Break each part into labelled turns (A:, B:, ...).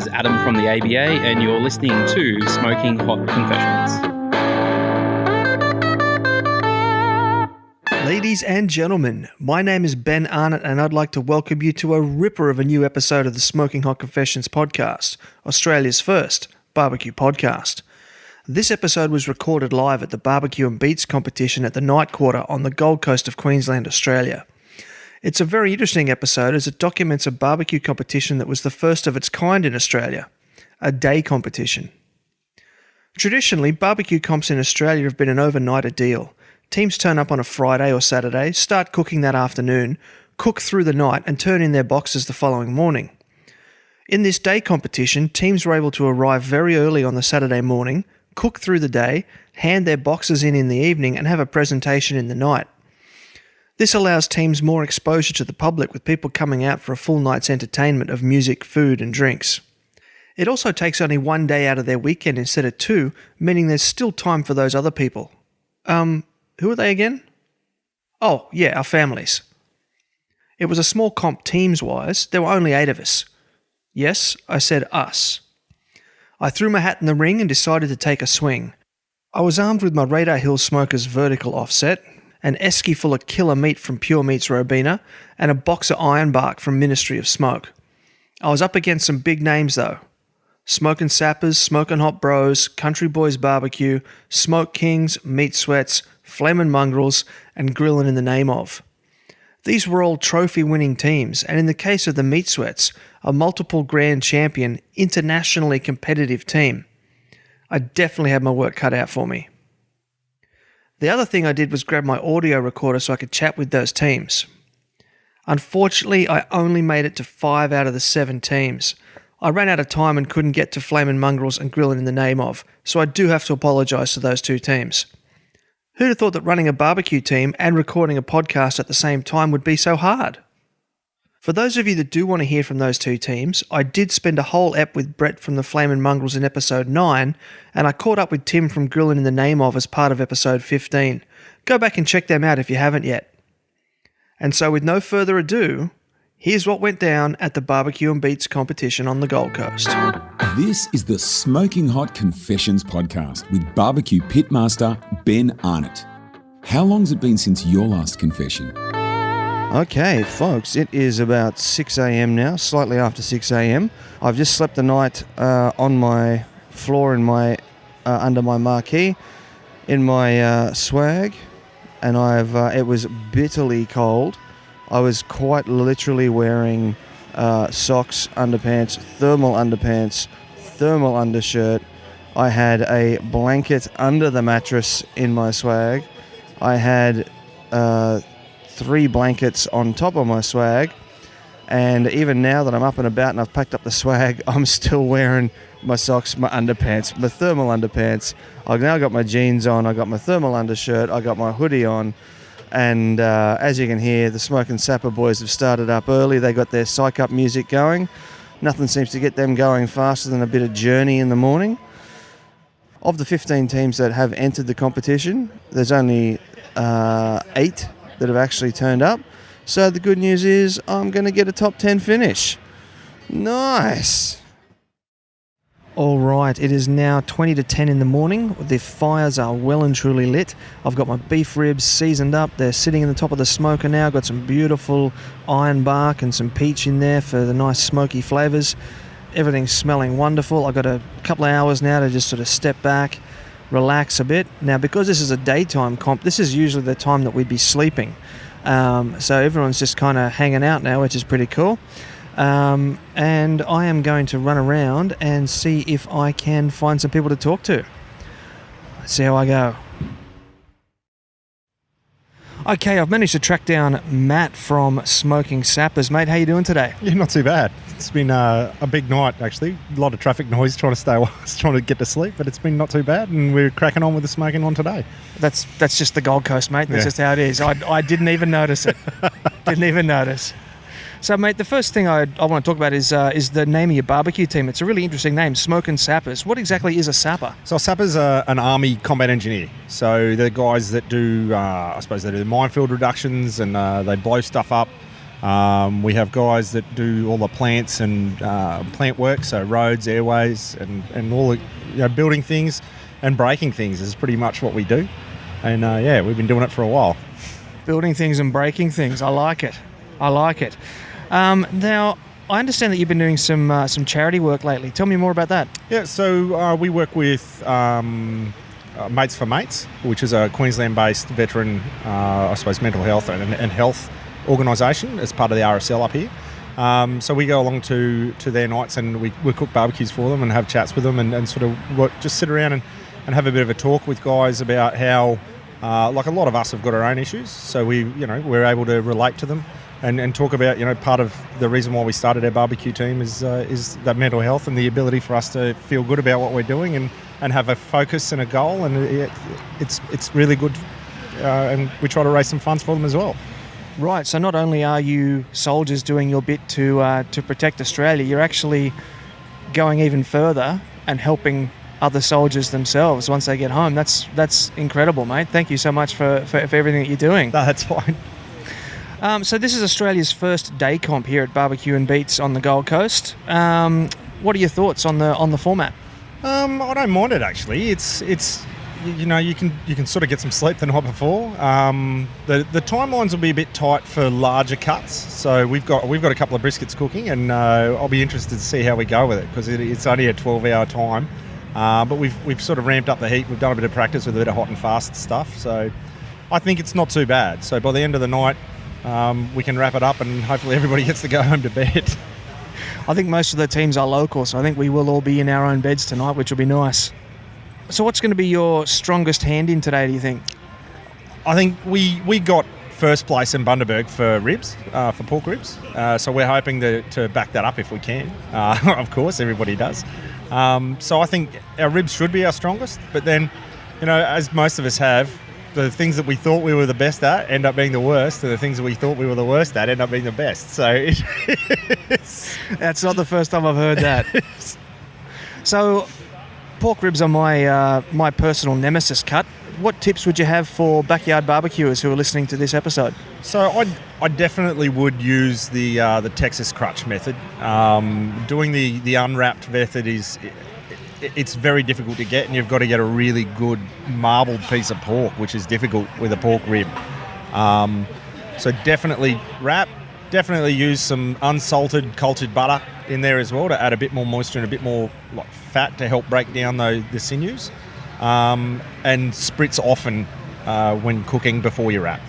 A: is Adam from the ABA, and you're listening to Smokin Hot Confessions.
B: Ladies and gentlemen, my name is Ben Arnott, and I'd like to welcome you to a ripper of a new episode of the Smokin Hot Confessions podcast, Australia's first barbecue podcast. This episode was recorded live at the Barbecue and Beats competition at the NightQuarter on the Gold Coast of Queensland, Australia. It's a very interesting episode as it documents a barbecue competition that was the first of its kind in Australia, a day competition. Traditionally, barbecue comps in Australia have been an overnighter deal. Teams turn up on a Friday or Saturday, start cooking that afternoon, cook through the night and turn in their boxes the following morning. In this day competition, teams were able to arrive very early on the Saturday morning, cook through the day, hand their boxes in the evening and have a presentation in the night. This allows teams more exposure to the public with people coming out for a full night's entertainment of music, food and drinks. It also takes only one day out of their weekend instead of two, meaning there's still time for those other people. Who are they again? Oh, yeah, our families. It was a small comp teams-wise. There were only 8 of us. Yes, I said us. I threw my hat in the ring and decided to take a swing. I was armed with my Radar Hill Smokers vertical offset, an esky full of killer meat from Pure Meats Robina, and a box of Ironbark from Ministry of Smoke. I was up against some big names though. Smokin Sappers, Smokin Hot Bros, Country Boys BBQ, Smoke Kings, Meat Sweats, Flamin Mongrels and Grillin in the name of. These were all trophy-winning teams, and in the case of the Meat Sweats, a multiple grand champion, internationally competitive team. I definitely had my work cut out for me. The other thing I did was grab my audio recorder so I could chat with those teams. Unfortunately, I only made it to 5 out of the 7 teams. I ran out of time and couldn't get to Flamin Mongrels and Grillin in the name of, so I do have to apologise to those 2 teams. Who'd have thought that running a barbecue team and recording a podcast at the same time would be so hard? For those of you that do want to hear from those 2 teams, I did spend a whole ep with Brett from the Flamin Mongrels in episode 9, and I caught up with Tim from Grillin in the name of as part of episode 15. Go back and check them out if you haven't yet. And so with no further ado, here's what went down at the Barbecue and Beats competition on the Gold Coast.
C: This is the Smokin Hot Confessions podcast with barbecue pitmaster Ben Arnott. How long's it been since your last confession?
B: Okay, folks, it is about 6 a.m. now, slightly after 6 a.m. I've just slept the night on my floor in my under my marquee in my swag, and it was bitterly cold. I was quite literally wearing socks, underpants, thermal undershirt. I had a blanket under the mattress in my swag. I had 3 blankets on top of my swag. And even now that I'm up and about and I've packed up the swag, I'm still wearing my socks, my underpants, my thermal underpants. I've now got my jeans on, I got my thermal undershirt, I got my hoodie on. And as you can hear, the Smokin Sappers boys have started up early. They got their psych up music going. Nothing seems to get them going faster than a bit of Journey in the morning. Of the 15 teams that have entered the competition, there's only 8 that have actually turned up. So the good news is I'm going to get a top 10 finish. Nice. All right, it is now 20 to 10 in the morning. The fires are well and truly lit. I've got my beef ribs seasoned up. They're sitting in the top of the smoker now. Got some beautiful iron bark and some peach in there for the nice smoky flavours. Everything's smelling wonderful. I've got a couple of hours now to just sort of step back, relax a bit. Now, because this is a daytime comp, this is usually the time that we'd be sleeping. So everyone's just kind of hanging out now, which is pretty cool. And I am going to run around and see if I can find some people to talk to. Let's see how I go. Okay, I've managed to track down Matt from Smokin Sappers. Mate, how you doing today?
D: Yeah, not too bad. It's been a big night, actually. A lot of traffic noise trying to get to sleep, but it's been not too bad, and we're cracking on with the smoking one today.
B: That's just the Gold Coast, mate. That's just how it is. I didn't even notice it. Didn't even notice. So, mate, the first thing I want to talk about is the name of your barbecue team. It's a really interesting name, Smokin Sappers. What exactly is a sapper?
D: So a sapper's an army combat engineer. So they're guys that do, they do minefield reductions and they blow stuff up We have guys that do all the plants and plant work, so roads, airways, and all the building things and breaking things is pretty much what we do. And we've been doing it for a while.
B: Building things and breaking things. I like it. Now, I understand that you've been doing some charity work lately. Tell me more about that.
D: Yeah, so we work with Mates for Mates, which is a Queensland-based veteran, mental health and health organisation as part of the RSL up here. So we go along to their nights and we cook barbecues for them and have chats with them and sort of work, just sit around and have a bit of a talk with guys about how, like a lot of us have got our own issues, so we're able to relate to them and talk about, part of the reason why we started our barbecue team is that mental health and the ability for us to feel good about what we're doing and have a focus and a goal, and it's really good, and we try to raise some funds for them as well.
B: Right, so not only are you soldiers doing your bit to protect Australia, you're actually going even further and helping other soldiers themselves once they get home. That's incredible, mate. Thank you so much for everything that you're doing.
D: No, that's fine.
B: So this is Australia's first day comp here at Barbecue and Beats on the Gold Coast. What are your thoughts on the format?
D: I don't mind it actually. It's you can sort of get some sleep the night before. The timelines will be a bit tight for larger cuts, so we've got a couple of briskets cooking, and I'll be interested to see how we go with it because it's only a 12-hour time. But we've sort of ramped up the heat. We've done a bit of practice with a bit of hot and fast stuff, so I think it's not too bad. So by the end of the night, we can wrap it up and hopefully everybody gets to go home to bed.
B: I think most of the teams are local, so I think we will all be in our own beds tonight, which will be nice. So what's going to be your strongest hand in today, do you think?
D: I think we got first place in Bundaberg for ribs, for pork ribs. So we're hoping to back that up if we can. Of course, everybody does. So I think our ribs should be our strongest, but then, as most of us have, the things that we thought we were the best at end up being the worst, and the things that we thought we were the worst at end up being the best. So
B: that's not the first time I've heard that. So pork ribs are my personal nemesis cut. What tips would you have for backyard barbecuers who are listening to this episode?
D: So I definitely would use the Texas crutch method. Doing the unwrapped method it's very difficult to get, and you've got to get a really good marbled piece of pork, which is difficult with a pork rib. So definitely wrap. Definitely use some unsalted cultured butter in there as well to add a bit more moisture and a bit more fat to help break down the sinews. And spritz often when cooking before you wrap.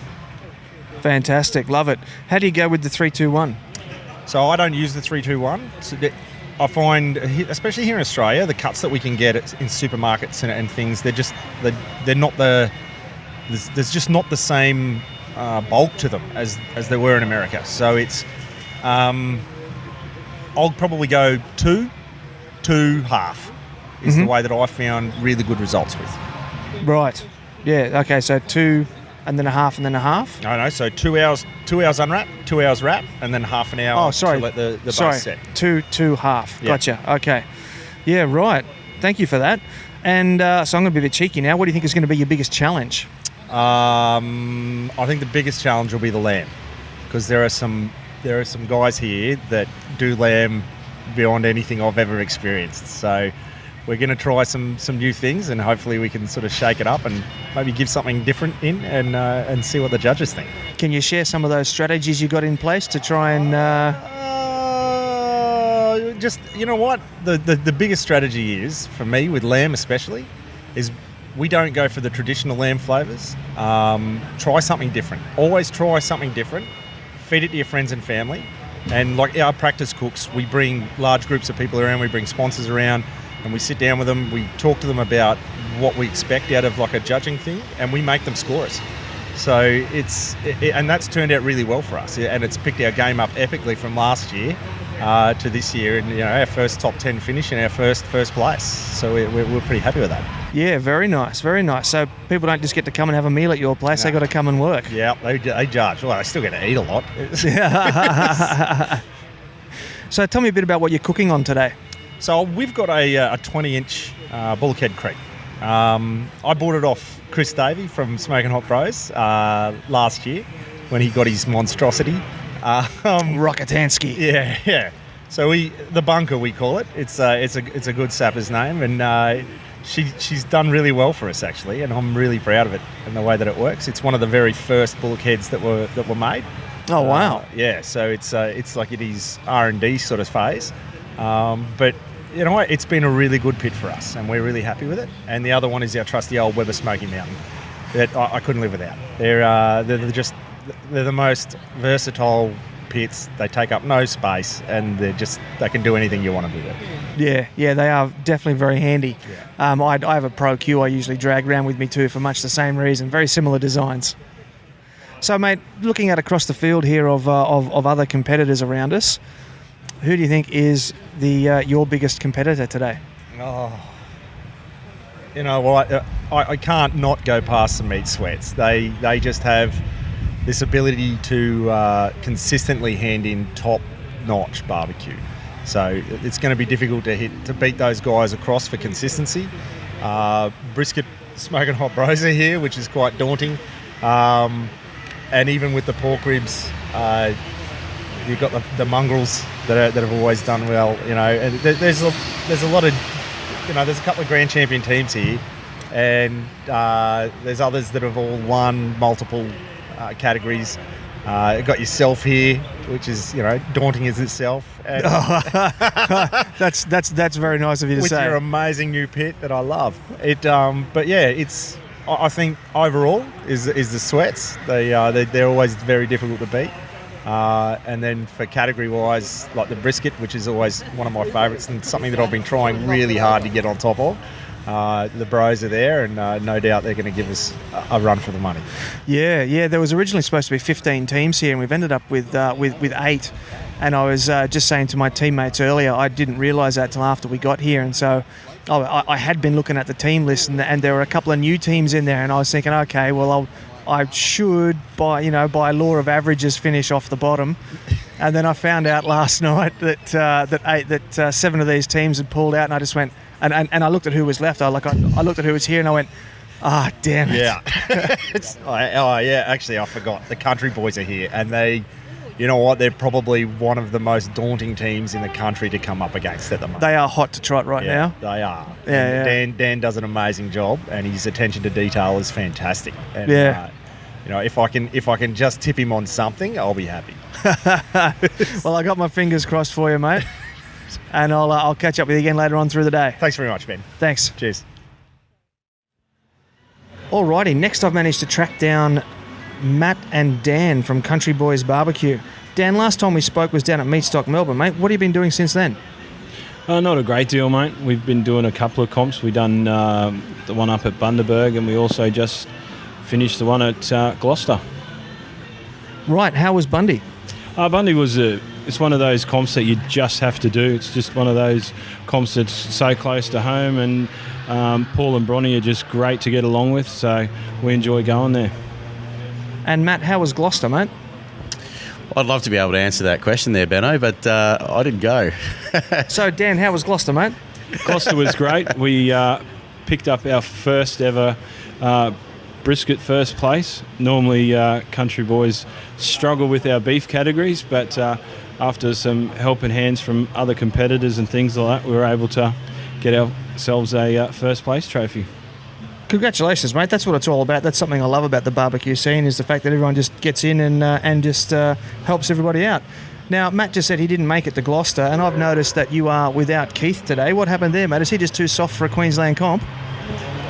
B: Fantastic, love it. How do you go with the 3-2-1?
D: So I don't use the 3-2-1. So I find, especially here in Australia, the cuts that we can get in supermarkets and things, they're not there's just not the same bulk to them as there were in America. So it's I'll probably go 2 half is the way that I found really good results with.
B: Right. Yeah. Okay. So 2 and then a half and then a half.
D: No. So 2 hours unwrap, 2 hours wrap, and then half an hour.
B: Oh, sorry.
D: To let the base set.
B: 2 half.
D: Yeah.
B: Gotcha. Okay. Yeah. Right. Thank you for that. And so I'm going to be a bit cheeky now. What do you think is going to be your biggest challenge?
D: I think the biggest challenge will be the lamb, because there are some guys here that do lamb beyond anything I've ever experienced. So we're going to try some new things, and hopefully we can sort of shake it up and maybe give something different in and see what the judges think.
B: Can you share some of those strategies you got in place to try and...
D: Just, you know what? The biggest strategy is, for me, with lamb especially, is we don't go for the traditional lamb flavours. Try something different. Always try something different. Feed it to your friends and family. And like our practice cooks, we bring large groups of people around, we bring sponsors around, and we sit down with them, we talk to them about what we expect out of like a judging thing, and we make them score us. So and that's turned out really well for us, and it's picked our game up epically from last year to this year, and our first top 10 finish and our first place. So we're pretty happy with that.
B: Yeah, very nice, very nice. So people don't just get to come and have a meal at your place, They got to come and work.
D: Yeah, they judge. Well, they still get to eat a lot.
B: So tell me a bit about what you're cooking on today.
D: So we've got a 20-inch bulkhead creek. I bought it off Chris Davey from Smokin Hot Bros last year when he got his monstrosity.
B: Rockatansky.
D: Yeah. So the bunker, we call it. It's a good sapper's name, and she's done really well for us actually, and I'm really proud of it and the way that it works. It's one of the very first bullock heads that were made.
B: Oh wow!
D: Yeah, so it's like it is R&D sort of phase, but you know what? It's been a really good pit for us, and we're really happy with it. And the other one is our trusty old Weber Smoky Mountain that I couldn't live without. They're the most versatile pits. They take up no space, and they can do anything you want to do with.
B: Yeah, they are definitely very handy.
D: Yeah.
B: I have a Pro Q I usually drag around with me too for much the same reason. Very similar designs. So, mate, looking at across the field here of other competitors around us, who do you think is your biggest competitor today?
D: Oh, you know, well, I can't not go past the meat sweats. They just have this ability to consistently hand in top-notch barbecue. So it's going to be difficult to beat those guys across for consistency. Brisket Smokin Hot Bros are here, which is quite daunting. And even with the pork ribs, you've got the mongrels that have always done well. You know, and there's a lot of, you know, there's a couple of grand champion teams here, and there's others that have all won multiple categories. You've got yourself here, which is, you know, daunting as itself. And
B: that's very nice of you to
D: with
B: say.
D: With your amazing new pit that I love. But yeah, I think overall is the sweats. They're always very difficult to beat. And then for category wise, like the brisket, which is always one of my favourites and something that I've been trying really hard to get on top of. The bros are there, and no doubt they're going to give us a run for the money.
B: Yeah. There was originally supposed to be 15 teams here, and we've ended up with 8. And I was just saying to my teammates earlier, I didn't realise that till after we got here, and so I had been looking at the team list, and there were a couple of new teams in there, and I was thinking, okay, well, I should, by law of averages, finish off the bottom. And then I found out last night that 7 of these teams had pulled out, and I just went. And I looked at who was left. I looked at who was here, and I went, damn it.
D: Yeah. Yeah. Actually, I forgot. The country boys are here, and they, you know what? They're probably one of the most daunting teams in the country to come up against at the moment.
B: They are hot to trot right now.
D: They are.
B: Yeah.
D: Dan does an amazing job, and his attention to detail is fantastic. And, you know, if I can just tip him on something, I'll be happy.
B: Well, I got my fingers crossed for you, mate. And I'll catch up with you again later on through the day.
D: Thanks very much, Ben.
B: Thanks.
D: Cheers.
B: Alrighty, next I've managed to track down Matt and Dan from Country Boys BBQ. Dan, last time we spoke was down at Meatstock, Melbourne, mate. What have you been doing since then?
E: Not a great deal, mate. We've been doing a couple of comps. We've done the one up at Bundaberg, and we also just finished the one at Gloucester.
B: Right, how was Bundy?
E: Bundy was it's one of those comps that you just have to do. It's just one of those comps that's so close to home, and Paul and Bronny are just great to get along with, so we enjoy going there.
B: And Matt, how was Gloucester, mate?
F: I'd love to be able to answer that question there, Benno, but I didn't go.
B: So, Dan, how was Gloucester, mate?
E: Gloucester was great. We picked up our first ever brisket first place. Normally, country boys struggle with our beef categories, but after some helping hands from other competitors and things like that, we were able to get ourselves a first place trophy.
B: Congratulations, mate. That's what it's all about. That's something I love about the barbecue scene, is the fact that everyone just gets in and just helps everybody out. Now, Matt just said he didn't make it to Gloucester, and I've noticed that you are without Keith today. What happened there, mate? Is he just too soft for a Queensland comp?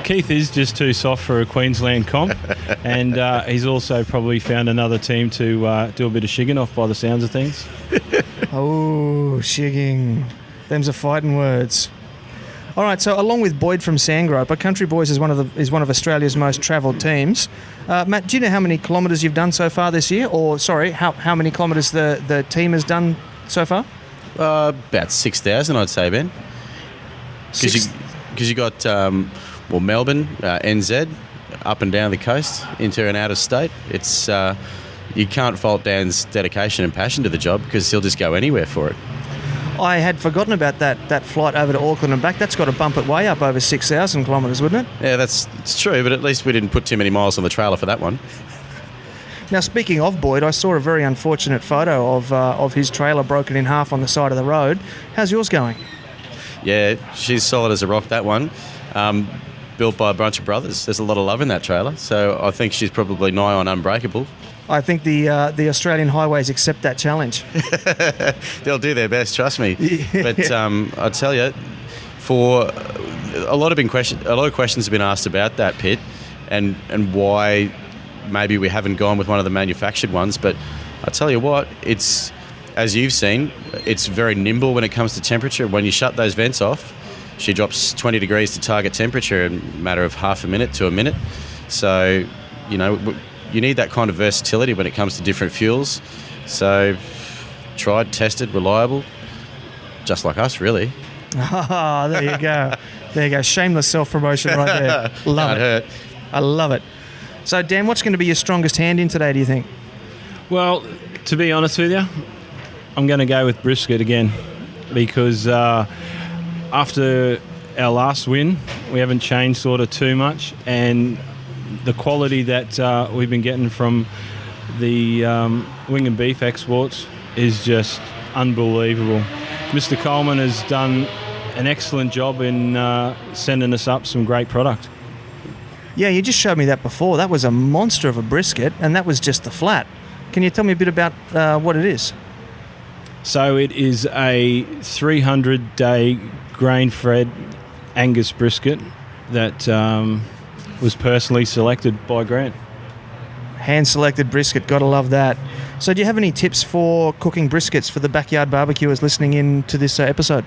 E: Keith is just too soft for a Queensland comp, and he's also probably found another team to do a bit of shigging off by the sounds of things.
B: Oh, shigging. Them's are fighting words. All right, so along with Boyd from Sandgroper, Country Boys is one of Australia's most travelled teams. Matt, do you know how many kilometres you've done so far this year? Or, sorry, how many kilometres the team has done so far?
F: About 6,000, I'd say, Ben. Because you got Melbourne, NZ, up and down the coast, into and out of state. It's you can't fault Dan's dedication and passion to the job, because he'll just go anywhere for it.
B: I had forgotten about that flight over to Auckland and back. That's got to bump it way up over 6,000 kilometres, wouldn't it?
F: Yeah, it's true, but at least we didn't put too many miles on the trailer for that one.
B: Now, speaking of Boyd, I saw a very unfortunate photo of his trailer broken in half on the side of the road. How's yours going?
F: Yeah, she's solid as a rock, that one. Built by a bunch of brothers. There's a lot of love in that trailer, so I think she's probably nigh on unbreakable.
B: I think the Australian highways accept that challenge.
F: They'll do their best, trust me. But I tell you, for a lot of questions have been asked about that pit, and why maybe we haven't gone with one of the manufactured ones. But I tell you what, it's, as you've seen, it's very nimble when it comes to temperature. When you shut those vents off, she drops 20 degrees to target temperature in a matter of half a minute to a minute. So, you need that kind of versatility when it comes to different fuels. So, tried, tested, reliable, just like us, really.
B: Oh, there you go. There you go. Shameless self-promotion right there. Love
F: Can't
B: it.
F: hurt.
B: I love it. So, Dan, what's going to be your strongest hand in today, do you think?
E: Well, to be honest with you, I'm going to go with brisket again, because after our last win, we haven't changed sort of too much, and the quality that we've been getting from the wing and beef exports is just unbelievable. Mr. Coleman has done an excellent job in sending us up some great product.
B: Yeah, you just showed me that before. That was a monster of a brisket, and that was just the flat. Can you tell me a bit about what it is?
E: So it is a 300-day grain-fed Angus brisket that was personally selected by Grant.
B: Hand-selected brisket, gotta love that. So do you have any tips for cooking briskets for the backyard barbecuers listening in to this episode?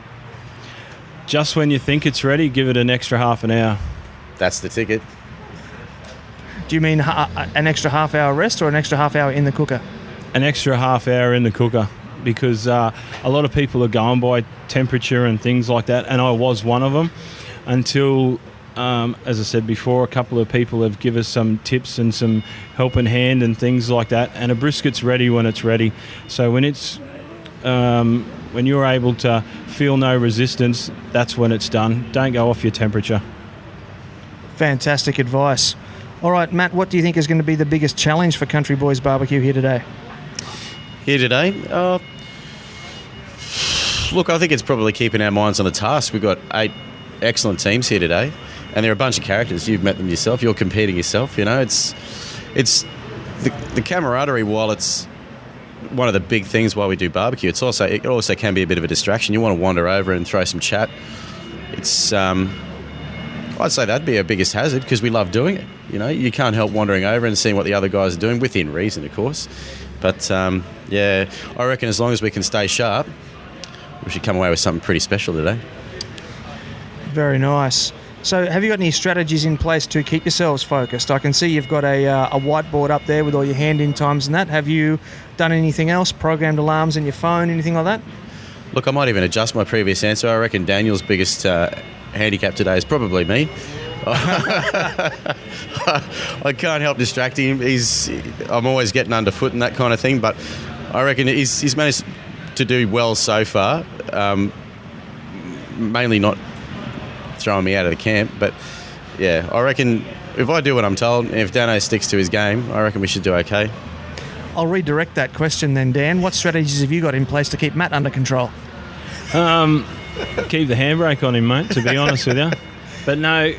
E: Just when you think it's ready, give it an extra half an hour.
F: That's the ticket.
B: Do you mean an extra half hour rest or an extra half hour in the cooker?
E: An extra half hour in the cooker, because a lot of people are going by temperature and things like that, and I was one of them until, as I said before, a couple of people have given us some tips and some helping hand and things like that, and a brisket's ready when it's ready. So when it's when you're able to feel no resistance, that's when it's done. Don't go off your temperature.
B: Fantastic advice. All right, Matt, what do you think is going to be the biggest challenge for Country Boys BBQ here today?
F: Here today? Look, I think it's probably keeping our minds on the task. We've got 8 excellent teams here today, and they're a bunch of characters. You've met them yourself. You're competing yourself. It's the camaraderie. While it's one of the big things while we do barbecue, it also can be a bit of a distraction. You want to wander over and throw some chat. It's I'd say that'd be our biggest hazard, because we love doing it. You can't help wandering over and seeing what the other guys are doing, within reason, of course. But yeah, I reckon as long as we can stay sharp, we should come away with something pretty special today.
B: Very nice. So have you got any strategies in place to keep yourselves focused? I can see you've got a whiteboard up there with all your hand-in times and that. Have you done anything else, programmed alarms in your phone, anything like that?
F: Look, I might even adjust my previous answer. I reckon Daniel's biggest handicap today is probably me. I can't help distracting him. I'm always getting underfoot and that kind of thing, but I reckon he's managed to do well so far. Mainly not throwing me out of the camp, but yeah, I reckon if I do what I'm told, and if Dano sticks to his game, I reckon we should do okay.
B: I'll redirect that question then, Dan. What strategies have you got in place to keep Matt under control?
E: Keep the handbrake on him, mate, to be honest with you. But no,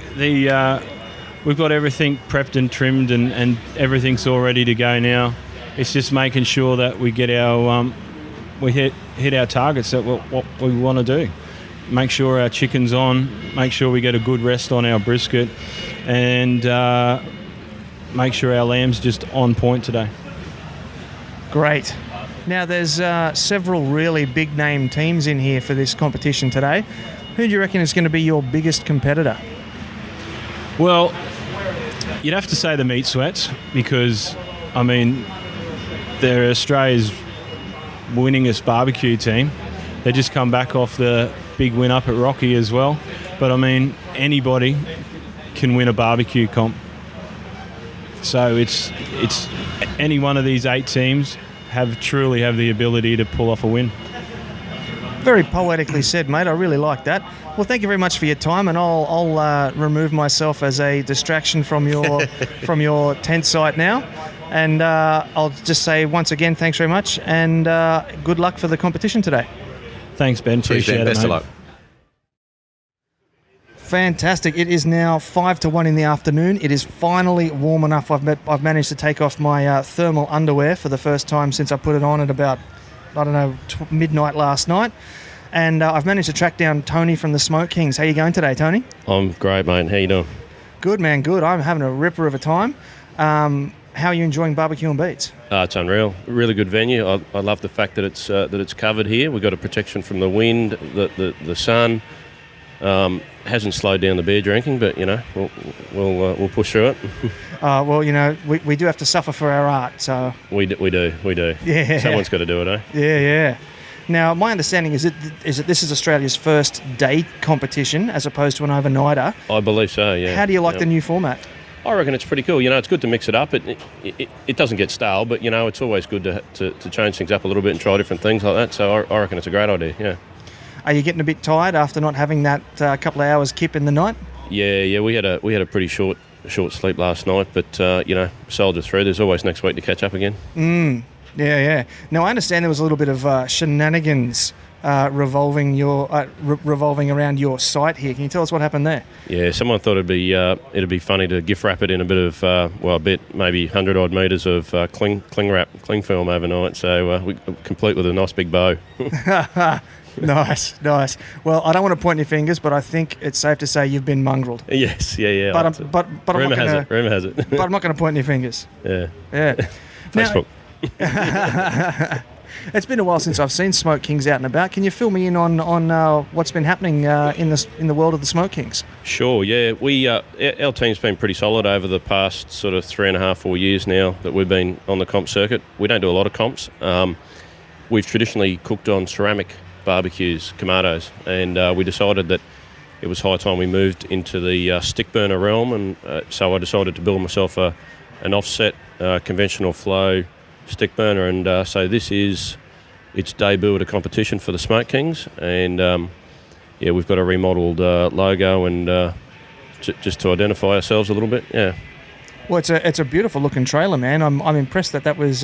E: we've got everything prepped and trimmed, and everything's all ready to go now. It's just making sure that we get our we hit our targets, that what we want to do. Make sure our chicken's on, make sure we get a good rest on our brisket, and make sure our lamb's just on point today.
B: Great. Now, there's several really big-name teams in here for this competition today. Who do you reckon is going to be your biggest competitor?
E: Well, you'd have to say the Meat Sweats, because, I mean, they're Australia's winningest barbecue team. They just come back off the big win up at Rocky as well. But, I mean, anybody can win a barbecue comp. So it's any one of these 8 teams truly have the ability to pull off a win.
B: Very poetically said, mate. I really like that. Well, thank you very much for your time, and I'll remove myself as a distraction from your from your tent site now. And I'll just say once again, thanks very much, and good luck for the competition today.
E: Thanks, Ben.
F: Cheers,
E: Appreciate
F: Ben.
E: it,
F: Best of
E: mate.
F: luck.
B: Fantastic. It is now 5 to 1 in the afternoon. It is finally warm enough. I've managed to take off my thermal underwear for the first time since I put it on at about, midnight last night. And I've managed to track down Tony from the Smoke Kings. How you going today, Tony?
G: I'm great, mate. How you doing?
B: Good, man. Good. I'm having a ripper of a time. How are you enjoying barbecue and beats?
G: It's unreal. Really good venue. I love the fact that it's covered here. We've got a protection from the wind, the sun. Hasn't slowed down the beer drinking, but we'll push through it.
B: We do have to suffer for our art, so
G: We do.
B: Yeah.
G: Someone's got to do it, eh?
B: yeah. Now, my understanding is that this is Australia's first day competition as opposed to an overnighter.
G: I believe so. Yeah.
B: How do you like the new format?
G: I reckon it's pretty cool. It's good to mix it up. It doesn't get stale, but it's always good to change things up a little bit and try different things like that. So I reckon it's a great idea. Yeah.
B: Are you getting a bit tired after not having that couple of hours kip in the night?
G: Yeah. We had a pretty short sleep last night, but soldier through. There's always next week to catch up again.
B: Yeah. Now, I understand there was a little bit of shenanigans revolving around your site here. Can you tell us what happened there?
G: Yeah, someone thought it'd be funny to gift wrap it in a bit of maybe 100 odd metres of cling film overnight. So we complete with a nice big bow.
B: Nice. Well, I don't want to point any fingers, but I think it's safe to say you've been mongreled.
G: Yes, yeah.
B: But
G: Rumour has it.
B: But I'm not going to point any fingers.
G: Yeah.
B: Now,
G: Facebook.
B: it's been a while since I've seen Smoke Kings out and about. Can you fill me in on what's been happening in the world of the Smoke Kings?
G: Sure, yeah. Our team's been pretty solid over the past sort of 3.5, 4 years now that we've been on the comp circuit. We don't do a lot of comps. We've traditionally cooked on ceramic barbecues, Kamados, and we decided that it was high time we moved into the stick burner realm, and so I decided to build myself an offset conventional flow stick burner, and so this is its debut at a competition for the Smoke Kings, and we've got a remodelled logo and just to identify ourselves a little bit. Yeah.
B: Well, it's a beautiful looking trailer, man. I'm impressed that was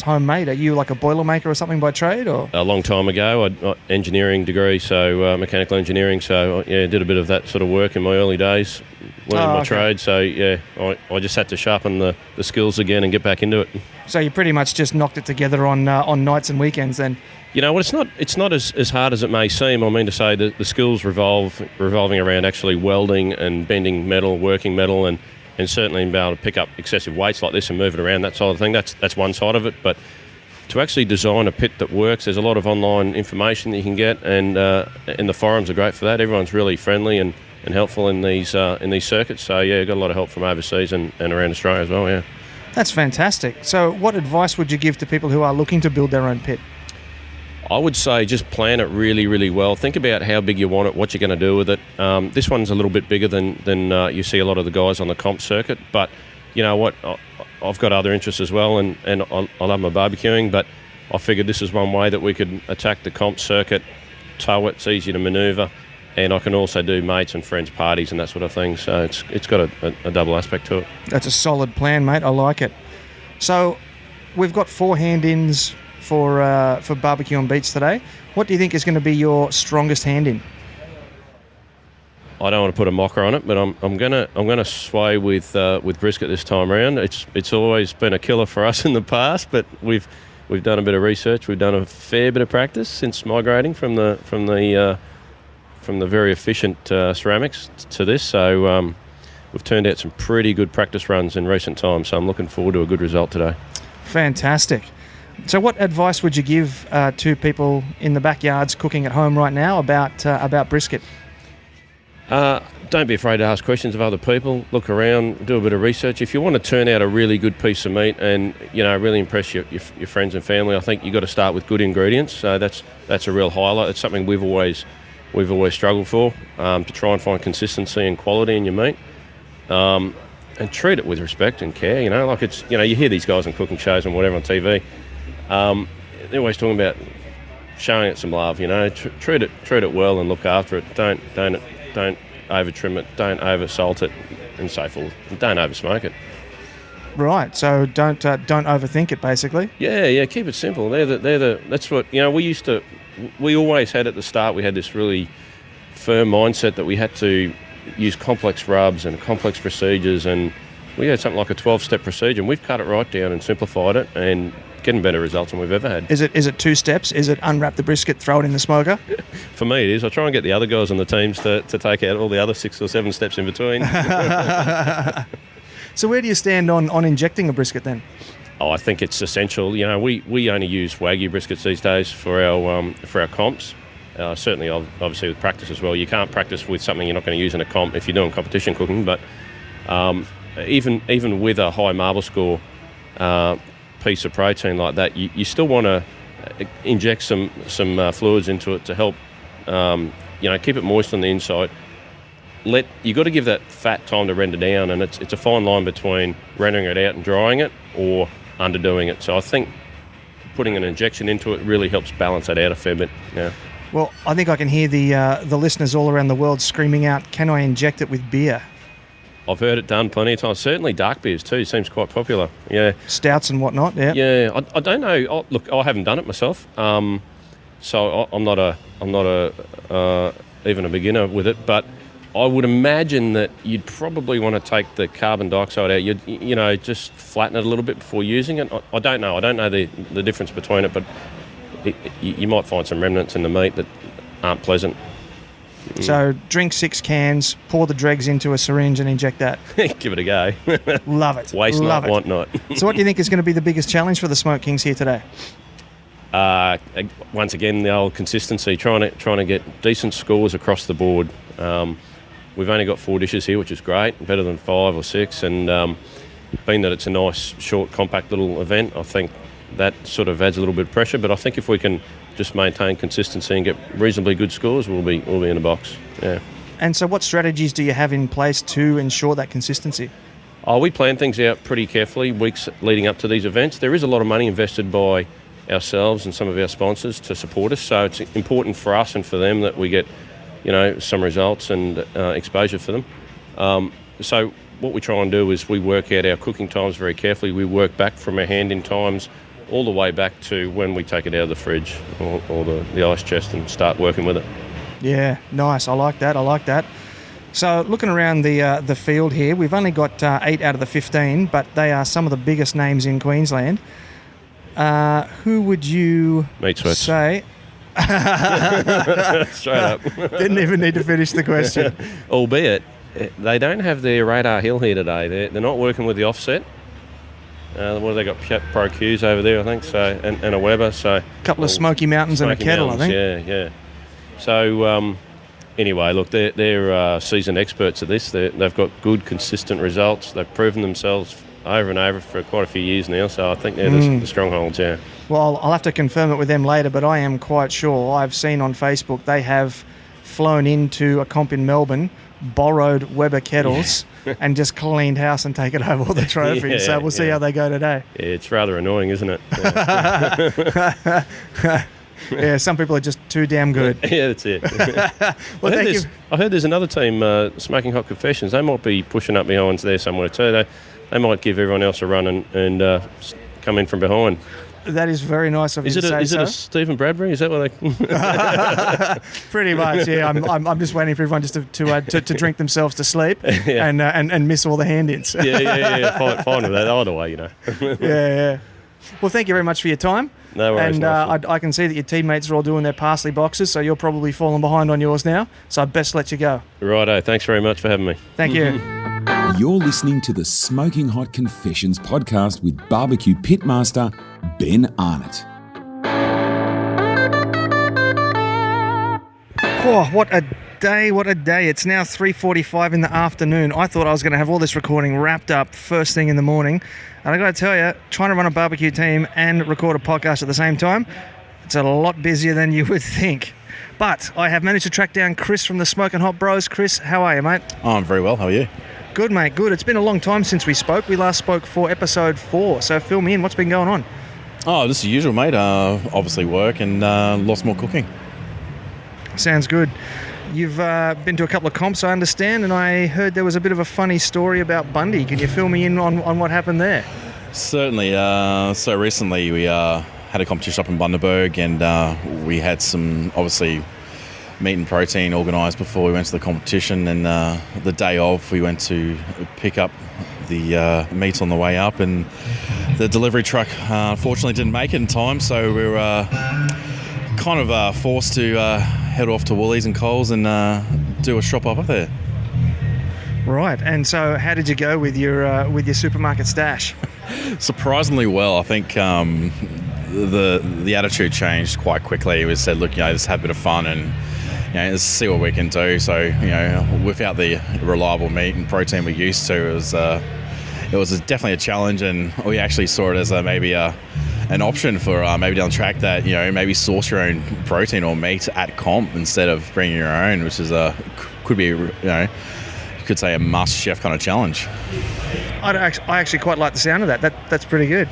B: homemade. Are you like a Boilermaker or something by trade, or?
G: A long time ago, I engineering degree, so mechanical engineering. So did a bit of that sort of work in my early days, learning my trade. So I just had to sharpen the skills again and get back into it.
B: So you pretty much just knocked it together on nights and weekends then.
G: It's not as hard as it may seem. I mean to say that the skills revolving around actually welding and bending metal, working metal, and certainly being able to pick up excessive weights like this and move it around, that sort of thing. That's one side of it. But to actually design a pit that works, there's a lot of online information that you can get, and the forums are great for that. Everyone's really friendly and helpful in these circuits. So got a lot of help from overseas and around Australia as well. Yeah.
B: That's fantastic. So what advice would you give to people who are looking to build their own pit?
G: I would say just plan it really, really well. Think about how big you want it, what you're going to do with it. This one's a little bit bigger than you see a lot of the guys on the comp circuit. But you know what? I've got other interests as well, and I love my barbecuing. But I figured this is one way that we could attack the comp circuit, tow it, it's easy to manoeuvre, and I can also do mates and friends parties and that sort of thing. So it's got a double aspect to it.
B: That's a solid plan, mate. I like it. So we've got 4 hand-ins for barbecue and beats today. What do you think is going to be your strongest hand-in?
G: I don't want to put a mocker on it, but I'm gonna sway with brisket this time around. It's always been a killer for us in the past, but we've done a bit of research. We've done a fair bit of practice since migrating from the very efficient ceramics to this. So we've turned out some pretty good practice runs in recent times. So I'm looking forward to a good result today.
B: Fantastic. So what advice would you give to people in the backyards cooking at home right now about brisket?
G: Don't be afraid to ask questions of other people. Look around, do a bit of research. If you want to turn out a really good piece of meat and really impress your friends and family, I think you've got to start with good ingredients. So that's a real highlight. It's something we've always struggled for, to try and find consistency and quality in your meat, and treat it with respect and care. Like it's you hear these guys on cooking shows and whatever on TV. They're always talking about showing it some love. Treat it well and look after it. Don't over trim it. Don't over salt it, and so forth. And don't over smoke it.
B: Right. So don't overthink it, basically.
G: Yeah, keep it simple. That's what, we always had at the start, we had this really firm mindset that we had to use complex rubs and complex procedures, and we had something like a 12-step procedure, and we've cut it right down and simplified it and getting better results than we've ever had.
B: Is it 2 steps? Is it unwrap the brisket, throw it in the smoker?
G: For me, it is. I try and get the other guys on the teams to take out all the other 6 or 7 steps in between.
B: So where do you stand on injecting a brisket then?
G: I think it's essential. We only use Wagyu briskets these days for our comps. Certainly, obviously, with practice as well. You can't practice with something you're not going to use in a comp if you're doing competition cooking. But even with a high marble score piece of protein like that, you still want to inject some fluids into it to help keep it moist on the inside. You got to give that fat time to render down, and it's a fine line between rendering it out and drying it or underdoing it. So I think putting an injection into it really helps balance that out a fair bit. Yeah.
B: Well, I think I can hear the listeners all around the world screaming out, "Can I inject it with beer?"
G: I've heard it done plenty of times. Certainly dark beers too seems quite popular. Yeah.
B: Stouts and whatnot. Yeah.
G: Yeah. I don't know. Look, I haven't done it myself, so I'm not even a beginner with it. But I would imagine that you'd probably want to take the carbon dioxide out. You'd just flatten it a little bit before using it. I don't know. I don't know the difference between it, but you might find some remnants in the meat that aren't pleasant.
B: So drink 6 cans, pour the dregs into a syringe and inject that.
G: Give it a go.
B: Love it.
G: Waste
B: Love
G: not,
B: it.
G: want not.
B: So what do you think is going to be the biggest challenge for the Smoke Kings here today?
G: Once again, the old consistency, trying to get decent scores across the board. We've only got 4 dishes here, which is great, better than 5 or 6. And being that it's a nice, short, compact little event, I think that sort of adds a little bit of pressure. But I think if we can just maintain consistency and get reasonably good scores, we'll be in a box. Yeah.
B: And so what strategies do you have in place to ensure that consistency?
G: We plan things out pretty carefully, weeks leading up to these events. There is a lot of money invested by ourselves and some of our sponsors to support us, so it's important for us and for them that we get some results and exposure for them. So what we try and do is we work out our cooking times very carefully. We work back from our hand-in times all the way back to when we take it out of the fridge or the ice chest and start working with it.
B: Yeah, nice. I like that. So looking around the field here, we've only got 8 out of the 15, but they are some of the biggest names in Queensland. Who would you say?
G: Straight up.
B: Didn't even need to finish the question.
G: Albeit, they don't have their radar hill here today. They're not working with the offset. What have they got? Pro Qs over there, I think. So and a Weber. So a
B: couple of Smoky Mountains and a kettle,
G: Mountains,
B: I think.
G: Yeah. So anyway, look, they're seasoned experts at this. They've got good, consistent results. They've proven themselves over and over for quite a few years now. So I think they're the strongholds. Yeah.
B: Well, I'll have to confirm it with them later, but I am quite sure. I've seen on Facebook they have flown into a comp in Melbourne, borrowed Weber kettles, and just cleaned house and taken home all the trophies. So we'll see how they go today.
G: Yeah, it's rather annoying, isn't it?
B: Yeah. Yeah, some people are just too damn good.
G: Yeah, that's it. Well, I heard there's another team, Smokin Hot Confessions. They might be pushing up behind there somewhere too. They might give everyone else a run and come in from behind.
B: That is very nice of you to say.
G: Is it a Stephen Bradbury? Is that what they?
B: Pretty much, yeah. I'm just waiting for everyone just to drink themselves to sleep and miss all the hand-ins.
G: Yeah. Fine with that. Either way,
B: Yeah. Well, thank you very much for your time.
G: No worries.
B: And I can see that your teammates are all doing their parsley boxes, so you're probably falling behind on yours now. So I'd best let you go.
G: Righto. Thanks very much for having me.
B: Thank you.
C: You're listening to the Smokin Hot Confessions podcast with barbecue pitmaster Ben Arnott.
B: Oh, what a day. It's now 3:45 in the afternoon. I thought I was going to have all this recording wrapped up first thing in the morning. And I got to tell you, trying to run a barbecue team and record a podcast at the same time, it's a lot busier than you would think. But I have managed to track down Chris from the Smokin Hot Bros. Chris, how are you, mate?
H: Oh, I'm very well. How are you?
B: Good, mate. Good. It's been a long time since we spoke. We last spoke for episode 4. So fill me in. What's been going on?
H: Oh, just the usual, mate. Obviously work and lots more cooking.
B: Sounds good. You've been to a couple of comps, I understand, and I heard there was a bit of a funny story about Bundy. Can you fill me in on what happened there?
H: Certainly. So recently we had a competition up in Bundaberg, and we had some, obviously, meat and protein organised before we went to the competition, and the day of we went to pick up the meat on the way up, and the delivery truck unfortunately didn't make it in time, so we were kind of forced to head off to Woolies and Coles and do a shop up there.
B: Right, and so how did you go with your supermarket stash?
H: Surprisingly well. I think the attitude changed quite quickly. We said, look, let's have a bit of fun and let's see what we can do. So without the reliable meat and protein we're used to, it was definitely a challenge, and we actually saw it as maybe an option for maybe down the track that maybe source your own protein or meat at comp instead of bringing your own, which is could be you could say a master chef kind of challenge.
B: I actually quite like the sound of that. That's pretty good.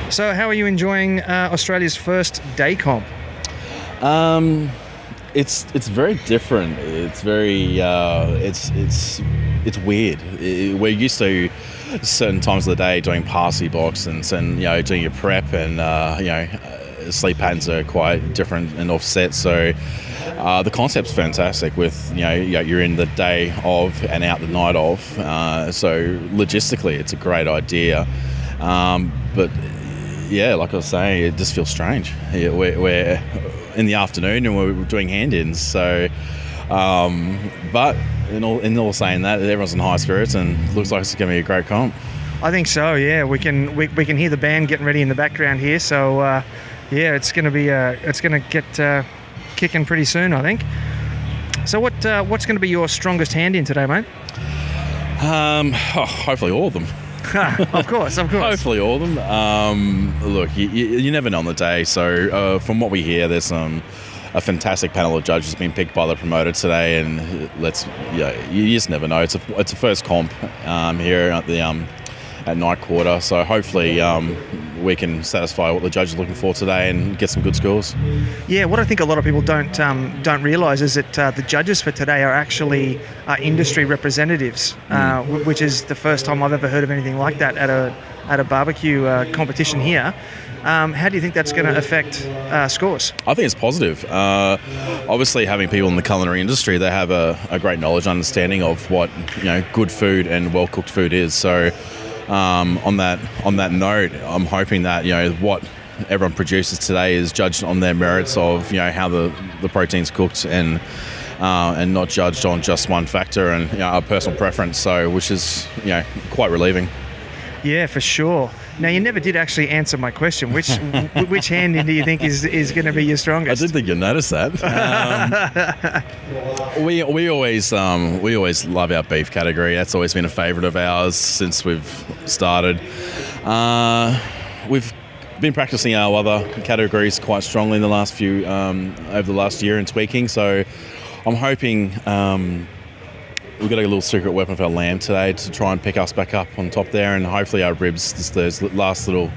B: So how are you enjoying Australia's first day comp?
H: It's very different. It's very it's weird. We're used to certain times of the day doing parsley box and doing your prep, and sleep patterns are quite different and offset. So the concept's fantastic. With you're in the day of and out the night of. So logistically, it's a great idea. But yeah, like I was saying, it just feels strange. We're in the afternoon and we're doing hand-ins. So, but in all saying that, everyone's in high spirits and looks like it's going to be a great comp.
B: I think so. Yeah, we can hear the band getting ready in the background here. So yeah, it's going to get kicking pretty soon, I think. So what's going to be your strongest hand-in today, mate?
H: Hopefully all of them.
B: Of course.
H: Hopefully all of them. Look, you never know on the day. So from what we hear, there's a fantastic panel of judges being picked by the promoter today, and you just never know. It's a first comp here at the at NightQuarter. So hopefully we can satisfy what the judges are looking for today and get some good scores.
B: Yeah, what I think a lot of people don't realise is that the judges for today are actually industry representatives, which is the first time I've ever heard of anything like that at a barbecue competition here. How do you think that's going to affect scores?
H: I think it's positive. Obviously, having people in the culinary industry, they have a great knowledge and understanding of what good food and well cooked food is. So on that note, I'm hoping that what everyone produces today is judged on their merits of how the protein's cooked and not judged on just one factor and our personal preference. So which is quite relieving.
B: Yeah, for sure. Now, you never did actually answer my question. Which hand-in do you think is going to be your strongest?
H: I did think you'd notice that. We always love our beef category. That's always been a favourite of ours since we've started. We've been practicing our other categories quite strongly in the last few over the last year and tweaking. So I'm hoping. We've got a little secret weapon for our lamb today to try and pick us back up on top there, and hopefully our ribs, just those last little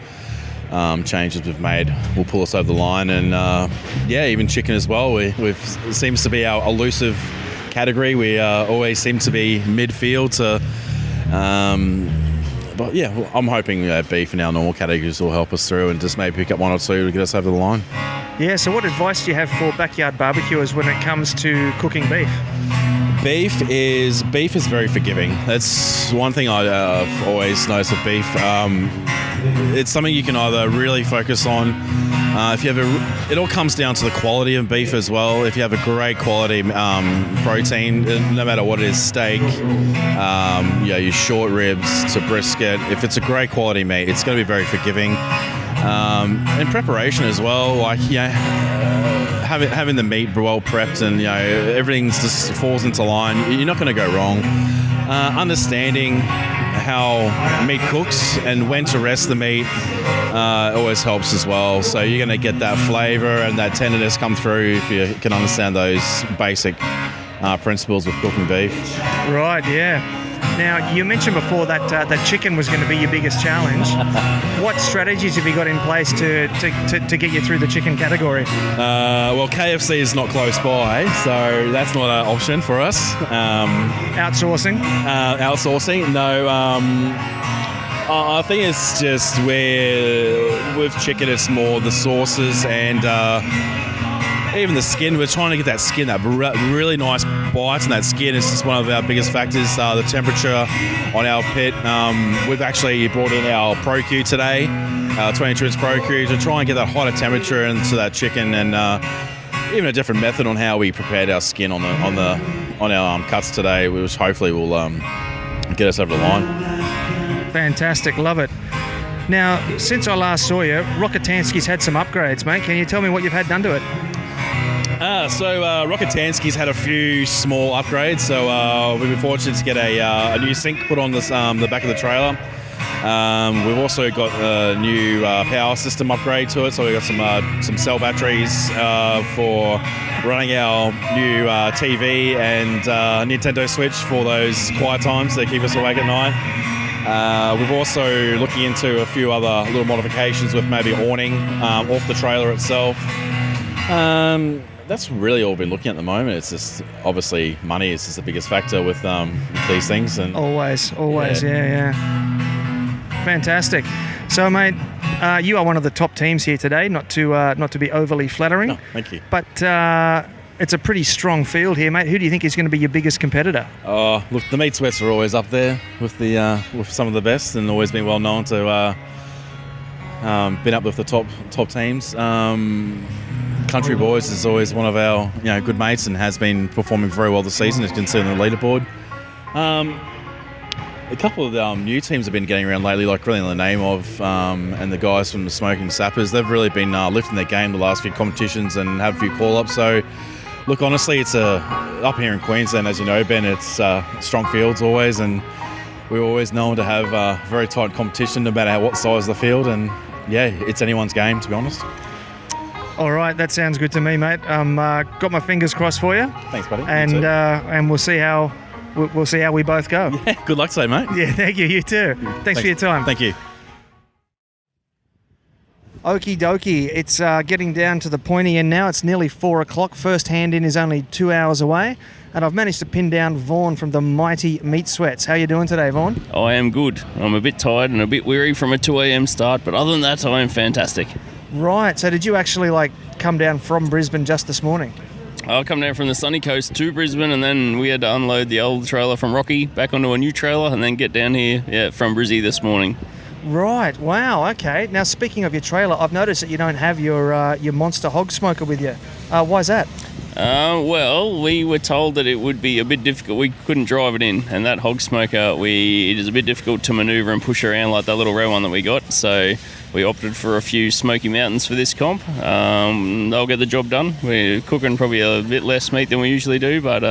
H: changes we've made, will pull us over the line. And even chicken as well. It seems to be our elusive category. We always seem to be midfield. But yeah, I'm hoping beef and our normal categories will help us through and just maybe pick up one or two to get us over the line.
B: Yeah. So what advice do you have for backyard barbecuers when it comes to cooking beef?
H: Beef is very forgiving. That's one thing I've always noticed with beef. It's something you can either really focus on. If you have it all comes down to the quality of beef as well. If you have a great quality protein, no matter what it is, steak, your short ribs to brisket. If it's a great quality meat, it's going to be very forgiving. And preparation as well, having the meat well prepped and everything just falls into line, you're not going to go wrong. Understanding how meat cooks and when to rest the meat always helps as well. So you're going to get that flavour and that tenderness come through if you can understand those basic principles of cooking beef.
B: Right, yeah. Now, you mentioned before that that chicken was going to be your biggest challenge. What strategies have you got in place to get you through the chicken category?
H: Well, KFC is not close by, so that's not an option for us.
B: Outsourcing?
H: Outsourcing? No. I think it's just where with chicken it's more the sauces and even the skin. We're trying to get that skin, that really nice bite, and that skin is just one of our biggest factors. The temperature on our pit. We've actually brought in our ProQ today, 22-inch ProQ, to try and get that hotter temperature into that chicken, and even a different method on how we prepared our skin on our cuts today, which hopefully will get us over the line.
B: Fantastic, love it. Now, since I last saw you, Rockatansky's had some upgrades, mate. Can you tell me what you've had done to it?
H: Rockatansky's had a few small upgrades. So we've been fortunate to get a new sink put on this, the back of the trailer. We've also got a new power system upgrade to it. So we've got some cell batteries for running our new TV and Nintendo Switch for those quiet times that keep us awake at night. We're also looking into a few other little modifications with maybe awning off the trailer itself. That's really all we've been looking at the moment. It's just obviously money is just the biggest factor with these things. And
B: always, yeah. Fantastic. So, mate, you are one of the top teams here today. Not to be overly flattering.
H: No, thank you.
B: But it's a pretty strong field here, mate. Who do you think is going to be your biggest competitor?
H: Look, the meat sweats are always up there with with some of the best, and always been well known to been up with the top teams. Country Boys is always one of our good mates and has been performing very well this season, as you can see on the leaderboard. A couple of the new teams have been getting around lately, like Grillin the name of, and the guys from the Smokin Sappers. They've really been lifting their game the last few competitions and have a few call-ups. So, look, honestly, it's up here in Queensland, as you know, Ben, it's strong fields always, and we're always known to have very tight competition no matter what size of the field, and yeah, it's anyone's game, to be honest.
B: All right, that sounds good to me, mate. Got my fingers crossed for you.
H: Thanks, buddy.
B: And we'll see how we both go.
H: Yeah, good luck today, mate.
B: Yeah, thank you. You too. Thanks for your time.
H: Thank you.
B: Okie dokie. It's getting down to the pointy end now. It's nearly 4 o'clock. First hand in is only 2 hours away. And I've managed to pin down Vaughn from the mighty Meat Sweats. How are you doing today, Vaughn?
I: I am good. I'm a bit tired and a bit weary from a 2 a.m. start, but other than that, I am fantastic.
B: Right. So did you actually come down from Brisbane just this morning?
I: I'll come down from the sunny coast to Brisbane, and then we had to unload the old trailer from Rocky back onto a new trailer and then get down here from Brizzy this morning.
B: Right. Wow. Okay. Now, speaking of your trailer, I've noticed that you don't have your monster hog smoker with you. Why is that?
I: Well, we were told that it would be a bit difficult. We couldn't drive it in, and that hog smoker, it is a bit difficult to manoeuvre and push around like that little red one that we got. So we opted for a few Smoky Mountains for this comp. They'll get the job done. We're cooking probably a bit less meat than we usually do, but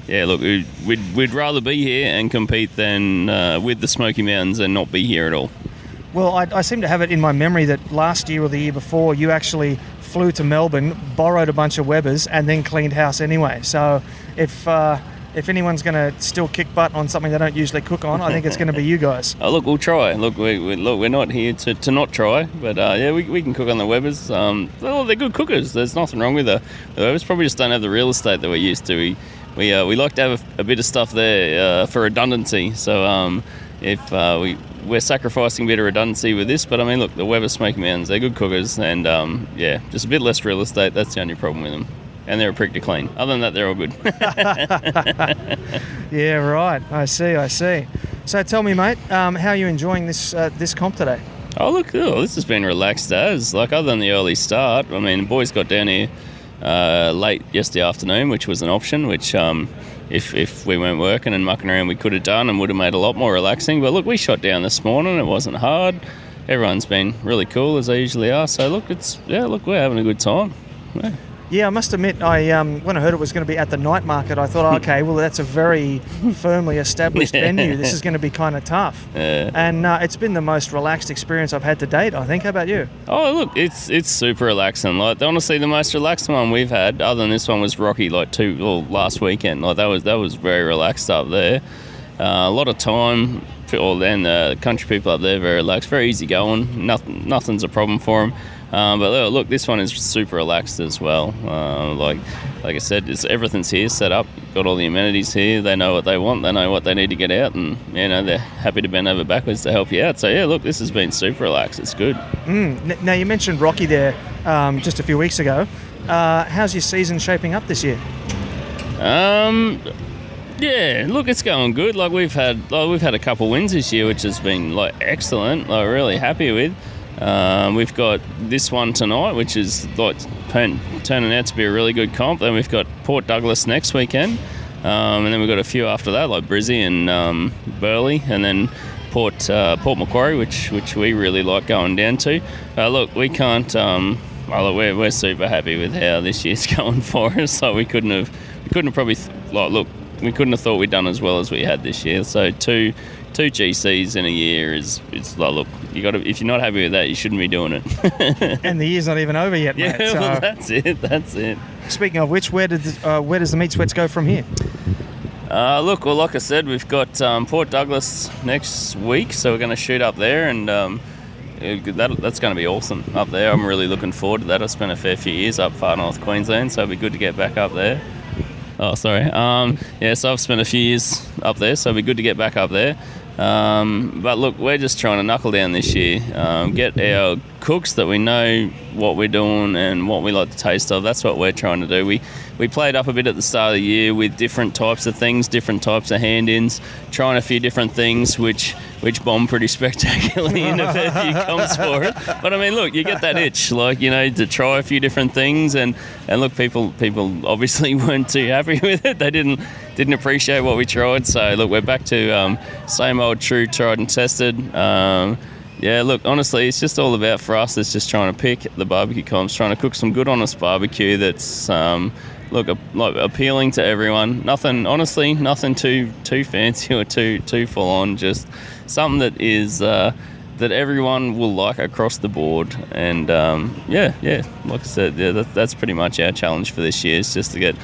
I: yeah, look, we'd rather be here and compete than with the Smoky Mountains and not be here at all.
B: Well, I seem to have it in my memory that last year or the year before, you actually flew to Melbourne, borrowed a bunch of Webbers, and then cleaned house anyway. So if anyone's going to still kick butt on something they don't usually cook on, I think it's going to be you guys.
I: Oh, look, we'll try. Look, we're not here to not try, but yeah, we can cook on the Webbers. Well, they're good cookers. There's nothing wrong with the Webbers. Probably just don't have the real estate that we're used to. We like to have a bit of stuff there for redundancy. So if we're sacrificing a bit of redundancy with this, but I mean, look, the Weber Smoky Mountains, they're good cookers, and yeah, just a bit less real estate. That's the only problem with them. And they're a prick to clean. Other than that, they're all good.
B: Yeah, right. I see. So tell me, mate, how are you enjoying this comp today?
I: Oh, look, this has been relaxed as. Other than the early start, I mean, boys got down here late yesterday afternoon, which was an option, which if we weren't working and mucking around, we could have done and would have made a lot more relaxing. But look, we shot down this morning. It wasn't hard. Everyone's been really cool, as they usually are. So look, we're having a good time. Yeah.
B: Yeah, I must admit, when I heard it was going to be at the night market, I thought, okay, well, that's a very firmly established venue. This is going to be kind of tough.
I: Yeah.
B: And it's been the most relaxed experience I've had to date, I think. How about you?
I: Oh, look, it's super relaxing. Honestly, the most relaxing one we've had, other than this one, was Rocky, last weekend. That was very relaxed up there. A lot of time. The country people up there very relaxed, very easy going. Nothing's a problem for them. But look, this one is super relaxed as well. Like I said, everything's here set up. Got all the amenities here. They know what they want. They know what they need to get out, and they're happy to bend over backwards to help you out. So yeah, look, this has been super relaxed. It's good.
B: Now you mentioned Rocky there just a few weeks ago. How's your season shaping up this year?
I: Yeah, look, it's going good. Like we've had a couple wins this year, which has been like excellent. Like really happy with. We've got this one tonight, which is like turning out to be a really good comp. Then we've got Port Douglas next weekend, and then we've got a few after that, like Brizzy and Burleigh, and then Port Macquarie, which we really like going down to. Look, we can't. We're super happy with how this year's going for us. So we couldn't have probably we couldn't have thought we'd done as well as we had this year. So two GCs in a year is like, look, you got to, if you're not happy with that, you shouldn't be doing it.
B: And the year's not even over yet, mate.
I: Yeah,
B: So,
I: well, that's it.
B: speaking of which, where does the meat sweats go from here?
I: Look, well, like I said, we've got Port Douglas next week, so we're going to shoot up there, and that's going to be awesome up there. I'm really looking forward to that. I spent a fair few years up far north Queensland, so it'll be good to get back up there. Oh, sorry. So I've spent a few years up there, so it'll be good to get back up there. But look, we're just trying to knuckle down this year, get our cooks that we know what we're doing and what we like the taste of. That's what we're trying to do. We played up a bit at the start of the year with different types of things, different types of hand-ins, trying a few different things, which bombed pretty spectacularly in a fair few comps for it. But I mean, look, you get that itch, to try a few different things, and look, people obviously weren't too happy with it. They didn't appreciate what we tried. So look, we're back to same old true tried and tested. Look, honestly, it's just all about, for us, it's just trying to pick the barbecue comps, trying to cook some good honest barbecue that's appealing to everyone. Nothing too fancy or too full on, just something that is that everyone will like across the board. And like I said, that's pretty much our challenge for this year, is just to get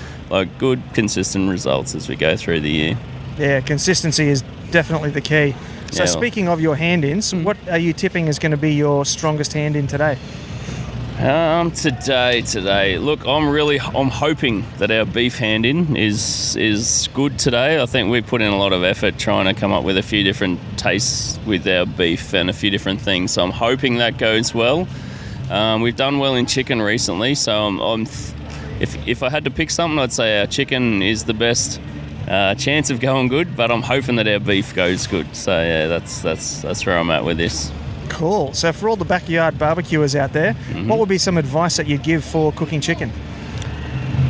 I: good consistent results as we go through the year.
B: Yeah, consistency is definitely the key. So speaking of your hand-ins, what are you tipping is going to be your strongest hand-in today?
I: Today, look, I'm hoping that our beef hand-in is good today. I think we've put in a lot of effort trying to come up with a few different tastes with our beef and a few different things. So I'm hoping that goes well. We've done well in chicken recently, so if I had to pick something, I'd say our chicken is the best chance of going good, but I'm hoping that our beef goes good. So yeah, that's where I'm at with this.
B: Cool. So for all the backyard barbecuers out there, what would be some advice that you'd give for cooking chicken?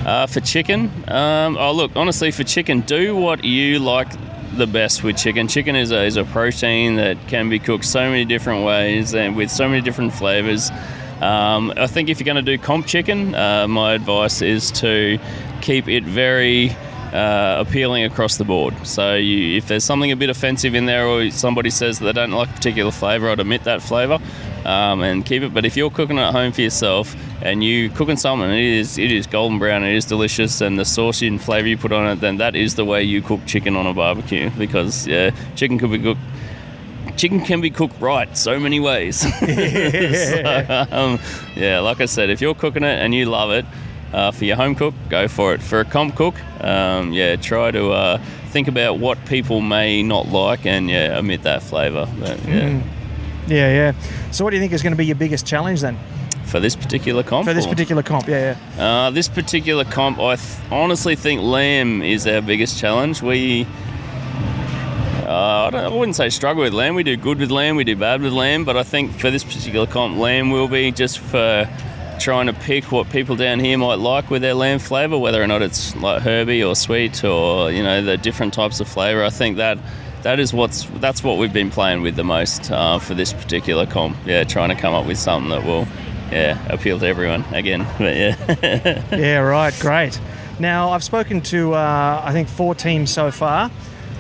I: For chicken, look, honestly, for chicken, do what you like the best with chicken. Chicken is a protein that can be cooked so many different ways and with so many different flavors. I think if you're going to do comp chicken, my advice is to keep it very appealing across the board. So if there's something a bit offensive in there, or somebody says that they don't like a particular flavour, I'd omit that flavour and keep it. But if you're cooking at home for yourself and you cooking something, it is golden brown, it is delicious, and the sauce and flavour you put on it, then that is the way you cook chicken on a barbecue. Because chicken can be cooked right so many ways. So, like I said, if you're cooking it and you love it, for your home cook, go for it. For a comp cook, try to think about what people may not like and omit that flavour.
B: So what do you think is going to be your biggest challenge then?
I: For this particular comp?
B: This particular comp,
I: this particular comp, I honestly think lamb is our biggest challenge. I wouldn't say struggle with lamb. We do good with lamb, we do bad with lamb, but I think for this particular comp, lamb will be just for trying to pick what people down here might like with their lamb flavour, whether or not it's like herby or sweet or the different types of flavour. I think that's what we've been playing with the most for this particular comp. Trying to come up with something that will appeal to everyone again. But
B: yeah, right, great. Now I've spoken to I think 4 teams so far,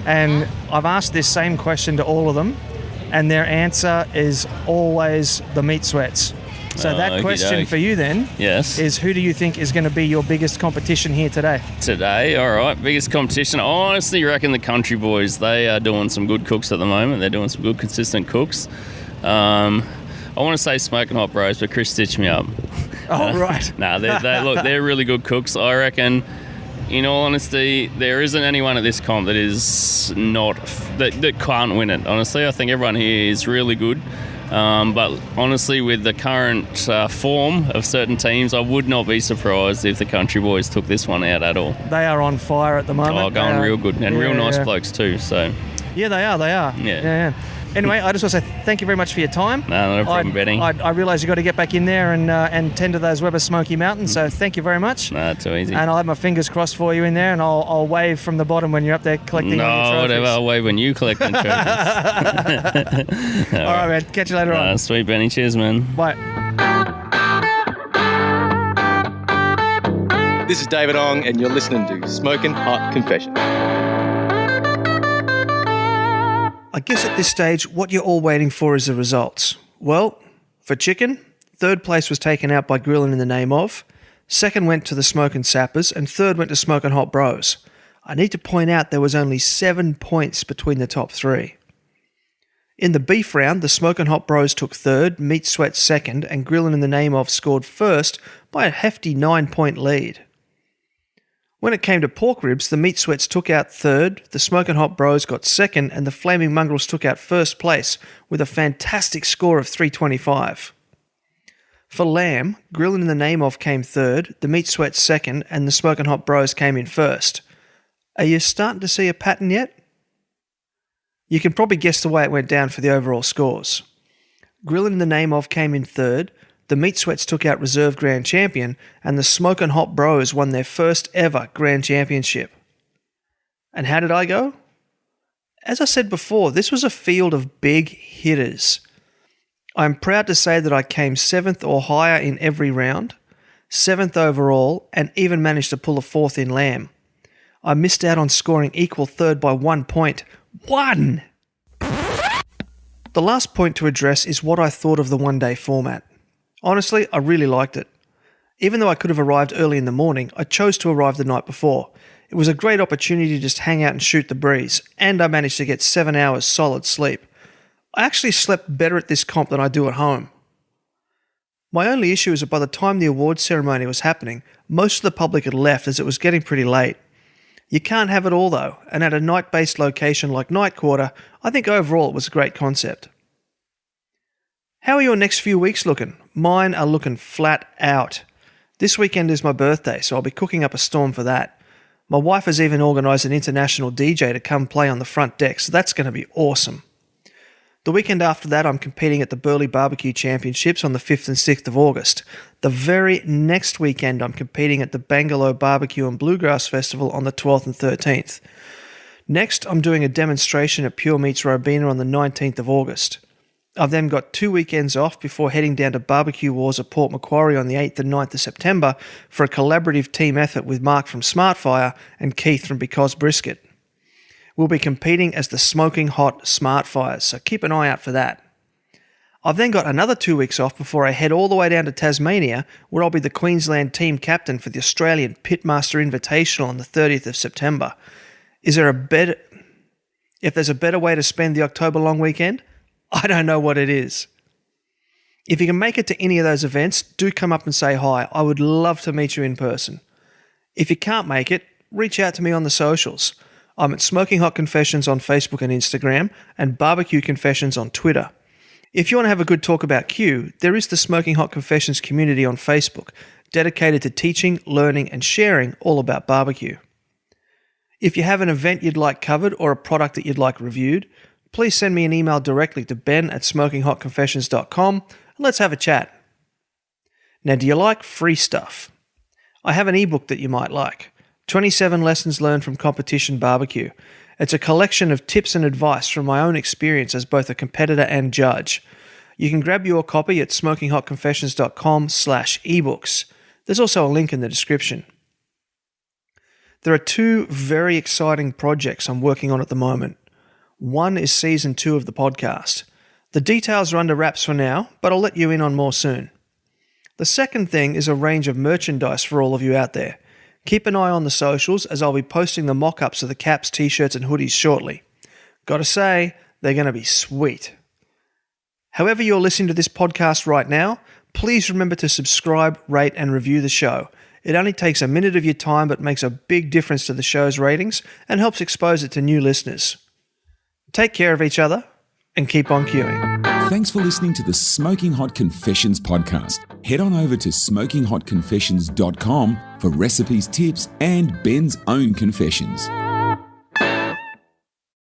B: and I've asked this same question to all of them, and their answer is always the meat sweats. So that question for you then is, who do you think is going to be your biggest competition here today?
I: Today, all right, biggest competition. I honestly reckon the Country Boys. They are doing some good cooks at the moment. They're doing some good, consistent cooks. I want to say Smokin Hot Bros, but Chris stitched me up.
B: Oh, right.
I: They're really good cooks. I reckon, in all honesty, there isn't anyone at this comp that is not that can't win it. Honestly, I think everyone here is really good. But honestly, with the current form of certain teams, I would not be surprised if the Country Boys took this one out at all.
B: They are on fire at the moment.
I: Oh, going real good. And real nice blokes too. So.
B: Yeah, they are. Yeah. Anyway, I just want to say thank you very much for your time.
I: No problem, Benny.
B: I realise you've got to get back in there and tend to those Weber Smoky Mountains, so thank you very much.
I: No, too easy.
B: And I'll have my fingers crossed for you in there, and I'll wave from the bottom when you're up there collecting all your trophies.
I: Whatever, I'll wave when you collect them trophies.
B: All right, man. Catch you later on.
I: Sweet, Benny. Cheers, man.
B: Bye.
A: This is David Ong, and you're listening to Smokin Hot Confessions.
B: I guess at this stage, what you're all waiting for is the results. Well, for chicken, third place was taken out by Grillin in the Name Of, second went to the Smokin Sappers, and third went to Smokin Hot Bros. I need to point out there was only 7 points between the top three. In the beef round, the Smokin Hot Bros took third, Meat Sweat second, and Grillin in the Name Of scored first by a hefty 9-point lead. When it came to pork ribs, the Meat Sweats took out third, the Smokin Hot Bros got second, and the Flamin Mongrels took out first place with a fantastic score of 325. For lamb, Grillin in the Name Of came third, the Meat Sweats second, and the Smokin Hot Bros came in first. Are you starting to see a pattern yet? You can probably guess the way it went down for the overall scores. Grillin in the Name Of came in third, the Meat Sweats took out Reserve Grand Champion, and the Smokin Hot Bros won their first ever Grand Championship. And how did I go? As I said before, this was a field of big hitters. I'm proud to say that I came 7th or higher in every round, 7th overall, and even managed to pull a 4th in lamb. I missed out on scoring equal third by 1 point. 1! The last point to address is what I thought of the one-day format. Honestly, I really liked it. Even though I could have arrived early in the morning, I chose to arrive the night before. It was a great opportunity to just hang out and shoot the breeze, and I managed to get 7 hours solid sleep. I actually slept better at this comp than I do at home. My only issue is that by the time the awards ceremony was happening, most of the public had left as it was getting pretty late. You can't have it all though, and at a night-based location like NightQuarter, I think overall it was a great concept. How are your next few weeks looking? Mine are looking flat out. This weekend is my birthday, so I'll be cooking up a storm for that. My wife has even organised an international DJ to come play on the front deck, so that's going to be awesome. The weekend after that, I'm competing at the Burleigh BBQ Championships on the 5th and 6th of August. The very next weekend, I'm competing at the Bangalore Barbecue and Bluegrass Festival on the 12th and 13th. Next, I'm doing a demonstration at Pure Meats Robina on the 19th of August. I've then got 2 weekends off before heading down to Barbecue Wars at Port Macquarie on the 8th and 9th of September for a collaborative team effort with Mark from Smartfire and Keith from Because Brisket. We'll be competing as the Smoking Hot Smartfires, so keep an eye out for that. I've then got another 2 weeks off before I head all the way down to Tasmania, where I'll be the Queensland team captain for the Australian Pitmaster Invitational on the 30th of September. If there's a better way to spend the October long weekend, I don't know what it is. If you can make it to any of those events, do come up and say hi. I would love to meet you in person. If you can't make it, reach out to me on the socials. I'm at Smoking Hot Confessions on Facebook and Instagram, and Barbecue Confessions on Twitter. If you want to have a good talk about Q, there is the Smoking Hot Confessions community on Facebook, dedicated to teaching, learning, and sharing all about barbecue. If you have an event you'd like covered or a product that you'd like reviewed, please send me an email directly to ben@smokinghotconfessions.com and let's have a chat. Now, do you like free stuff? I have an ebook that you might like, 27 Lessons Learned from Competition Barbecue. It's a collection of tips and advice from my own experience as both a competitor and judge. You can grab your copy at smokinghotconfessions.com/ebooks. There's also a link in the description. There are 2 very exciting projects I'm working on at the moment. One is Season 2 of the podcast. The details are under wraps for now, but I'll let you in on more soon. The second thing is a range of merchandise for all of you out there. Keep an eye on the socials as I'll be posting the mock-ups of the caps, t-shirts and hoodies shortly. Gotta say, they're going to be sweet. However you're listening to this podcast right now, please remember to subscribe, rate and review the show. It only takes a minute of your time but makes a big difference to the show's ratings and helps expose it to new listeners. Take care of each other and keep on queuing.
C: Thanks for listening to the Smoking Hot Confessions podcast. Head on over to smokinghotconfessions.com for recipes, tips, and Ben's own confessions.